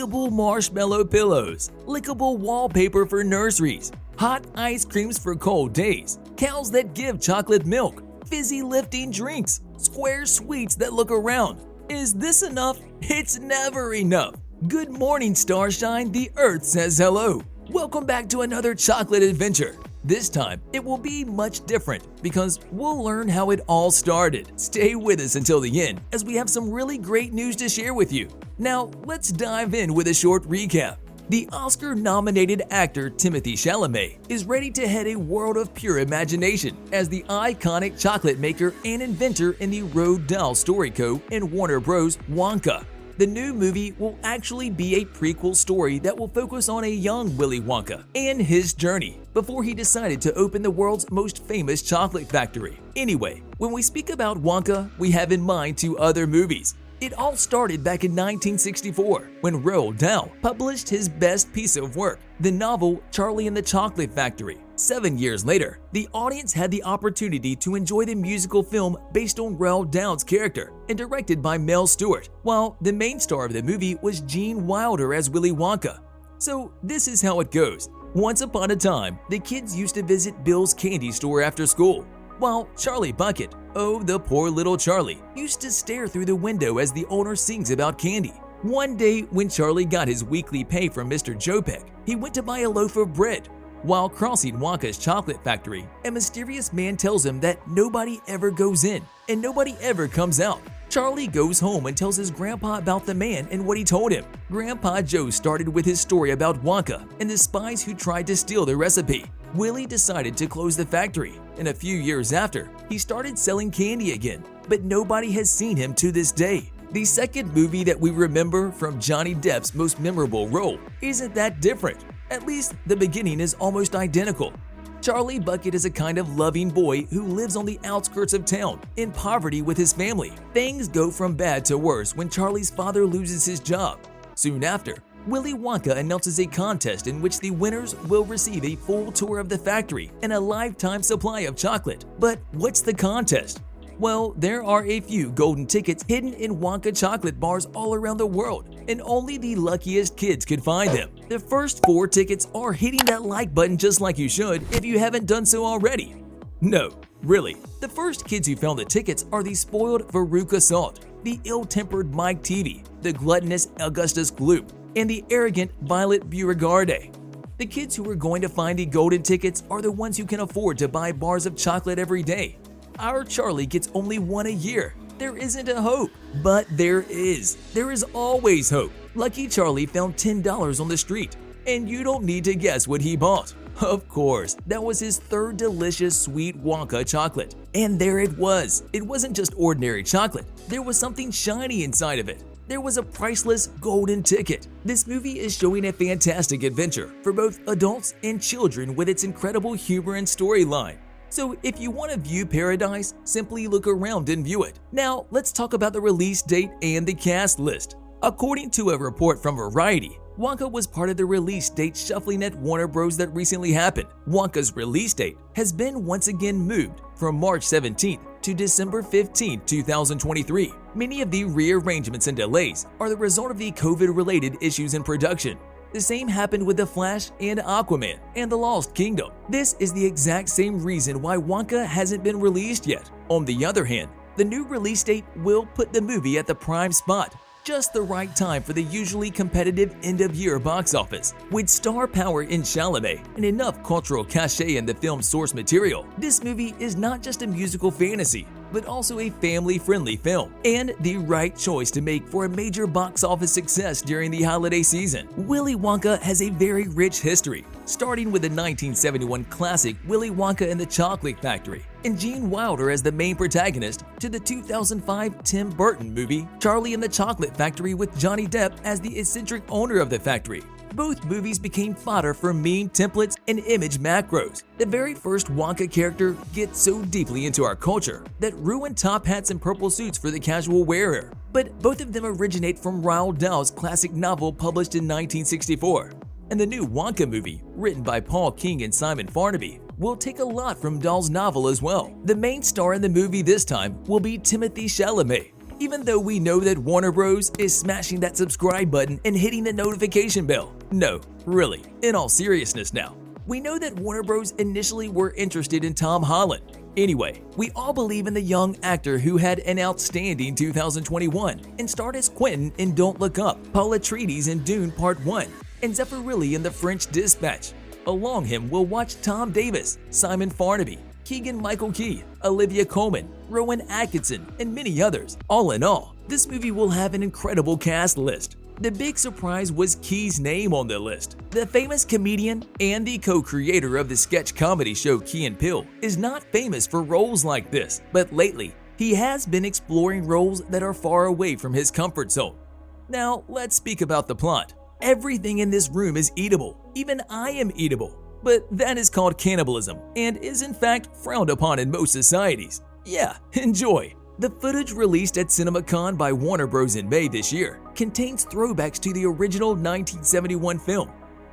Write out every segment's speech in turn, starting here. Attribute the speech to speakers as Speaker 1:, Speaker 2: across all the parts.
Speaker 1: eatable marshmallow pillows, lickable wallpaper for nurseries, hot ice creams for cold days, cows that give chocolate milk, fizzy lifting drinks, square sweets that look around. Is this enough? It's never enough. Good morning, Starshine. The Earth says hello. Welcome back to another chocolate adventure. This time, it will be much different because we'll learn how it all started. Stay with us until the end as we have some really great news to share with you. Now, let's dive in with a short recap. The Oscar-nominated actor Timothée Chalamet is ready to head a world of pure imagination as the iconic chocolate maker and inventor in the Roald Dahl story co. and Warner Bros. Wonka. The new movie will actually be a prequel story that will focus on a young Willy Wonka and his journey before he decided to open the world's most famous chocolate factory. Anyway, when we speak about Wonka, we have in mind two other movies. It all started back in 1964 when Roald Dahl published his best piece of work, the novel Charlie and the Chocolate Factory. 7 years later, the audience had the opportunity to enjoy the musical film based on Roald Dahl's character and directed by Mel Stewart, while the main star of the movie was Gene Wilder as Willy Wonka. So this is how it goes. Once upon a time, the kids used to visit Bill's candy store after school, while Charlie Bucket, oh the poor little Charlie, used to stare through the window as the owner sings about candy. One day when Charlie got his weekly pay from Mr. Joe Peck, he went to buy a loaf of bread. While crossing Wonka's chocolate factory, a mysterious man tells him that nobody ever goes in and nobody ever comes out. Charlie goes home and tells his grandpa about the man and what he told him. Grandpa Joe started with his story about Wonka and the spies who tried to steal the recipe. Willie decided to close the factory, and a few years after, he started selling candy again, but nobody has seen him to this day. The second movie that we remember from Johnny Depp's most memorable role isn't that different. At least, the beginning is almost identical. Charlie Bucket is a kind of loving boy who lives on the outskirts of town, in poverty with his family. Things go from bad to worse when Charlie's father loses his job. Soon after, Willy Wonka announces a contest in which the winners will receive a full tour of the factory and a lifetime supply of chocolate. But what's the contest? Well, there are a few golden tickets hidden in Wonka chocolate bars all around the world, and only the luckiest kids could find them. The first 4 tickets are hitting that like button just like you should if you haven't done so already. No, really. The first kids who found the tickets are the spoiled Veruca Salt, the ill-tempered Mike Teavee, the gluttonous Augustus Gloop, and the arrogant Violet Beauregarde. The kids who are going to find the golden tickets are the ones who can afford to buy bars of chocolate every day. Our Charlie gets only one a year. There isn't a hope. But there is. There is always hope. Lucky Charlie found $10 on the street. And you don't need to guess what he bought. Of course, that was his third delicious sweet Wonka chocolate. And there it was. It wasn't just ordinary chocolate. There was something shiny inside of it. There was a priceless golden ticket. This movie is showing a fantastic adventure for both adults and children with its incredible humor and storyline. So if you want to view paradise, simply look around and view it. Now, let's talk about the release date and the cast list. According to a report from Variety, Wonka was part of the release date shuffling at Warner Bros. That recently happened. Wonka's release date has been once again moved from March 17th to December 15, 2023. Many of the rearrangements and delays are the result of the COVID-related issues in production. The same happened with The Flash and Aquaman and The Lost Kingdom. This is the exact same reason why Wonka hasn't been released yet. On the other hand, the new release date will put the movie at the prime spot, just the right time for the usually competitive end-of-year box office. With star power in Chalamet and enough cultural cachet in the film's source material, this movie is not just a musical fantasy, but also a family-friendly film, and the right choice to make for a major box office success during the holiday season. Willy Wonka has a very rich history, starting with the 1971 classic Willy Wonka and the Chocolate Factory, and Gene Wilder as the main protagonist, to the 2005 Tim Burton movie Charlie and the Chocolate Factory with Johnny Depp as the eccentric owner of the factory. Both movies became fodder for meme templates and image macros. The very first Wonka character gets so deeply into our culture that ruined top hats and purple suits for the casual wearer. But both of them originate from Roald Dahl's classic novel published in 1964. And the new Wonka movie, written by Paul King and Simon Farnaby, will take a lot from Dahl's novel as well. The main star in the movie this time will be Timothée Chalamet. even though we know that Warner Bros. Is smashing that subscribe button and hitting the notification bell. No, really, in all seriousness now. We know that Warner Bros. Initially were interested in Tom Holland. Anyway, we all believe in the young actor who had an outstanding 2021 and starred as Quentin in Don't Look Up, Paul Atreides in Dune Part 1, and Zeffirelli in The French Dispatch. Along him we'll watch Tom Davis, Simon Farnaby, Keegan-Michael Key, Olivia Colman, Rowan Atkinson, and many others. All in all, this movie will have an incredible cast list. The big surprise was Key's name on the list. The famous comedian and the co-creator of the sketch comedy show Key and Peele is not famous for roles like this, but lately, he has been exploring roles that are far away from his comfort zone. Now, let's speak about the plot. Everything in this room is eatable. Even I am eatable. But that is called cannibalism and is in fact frowned upon in most societies. Yeah, enjoy! The footage released at CinemaCon by Warner Bros. In May this year contains throwbacks to the original 1971 film.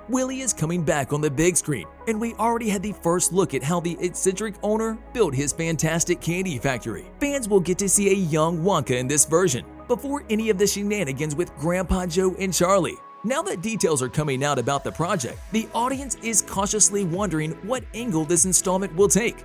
Speaker 1: Willy is coming back on the big screen, and we already had the first look at how the eccentric owner built his fantastic candy factory. Fans will get to see a young Wonka in this version, before any of the shenanigans with Grandpa Joe and Charlie. Now that details are coming out about the project, the audience is cautiously wondering what angle this installment will take.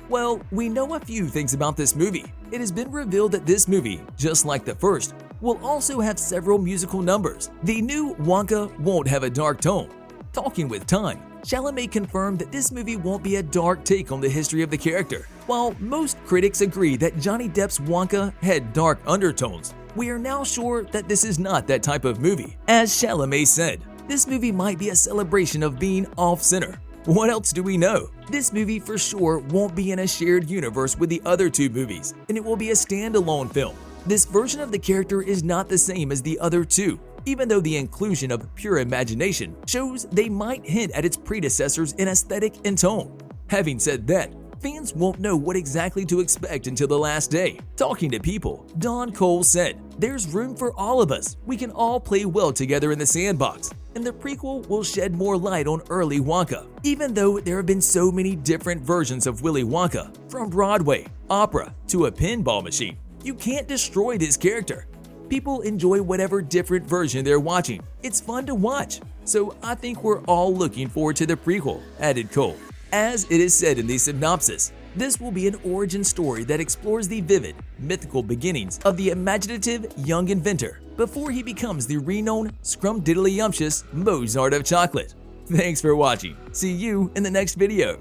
Speaker 1: Well, we know a few things about this movie. It has been revealed that this movie, just like the first, will also have several musical numbers. The new Wonka won't have a dark tone. Talking with Time, Chalamet confirmed that this movie won't be a dark take on the history of the character. While most critics agree that Johnny Depp's Wonka had dark undertones, we are now sure that this is not that type of movie. As Chalamet said, this movie might be a celebration of being off-center. What else do we know? This movie for sure won't be in a shared universe with the other two movies, and it will be a standalone film. This version of the character is not the same as the other two, even though the inclusion of pure imagination shows they might hint at its predecessors in aesthetic and tone. Having said that, fans won't know what exactly to expect until the last day. Talking to People, Don Cole said, "There's room for all of us. We can all play well together in the sandbox, and the prequel will shed more light on early Wonka. Even though there have been so many different versions of Willy Wonka, from Broadway, opera, to a pinball machine, you can't destroy this character. People enjoy whatever different version they're watching. It's fun to watch. So I think we're all looking forward to the prequel," added Cole. As it is said in the synopsis, this will be an origin story that explores the vivid, mythical beginnings of the imaginative young inventor before he becomes the renowned scrumdiddlyumptious Mozart of chocolate. Thanks for watching. See you in the next video.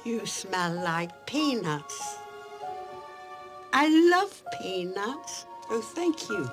Speaker 2: You smell like peanuts. I love peanuts. Oh, thank you.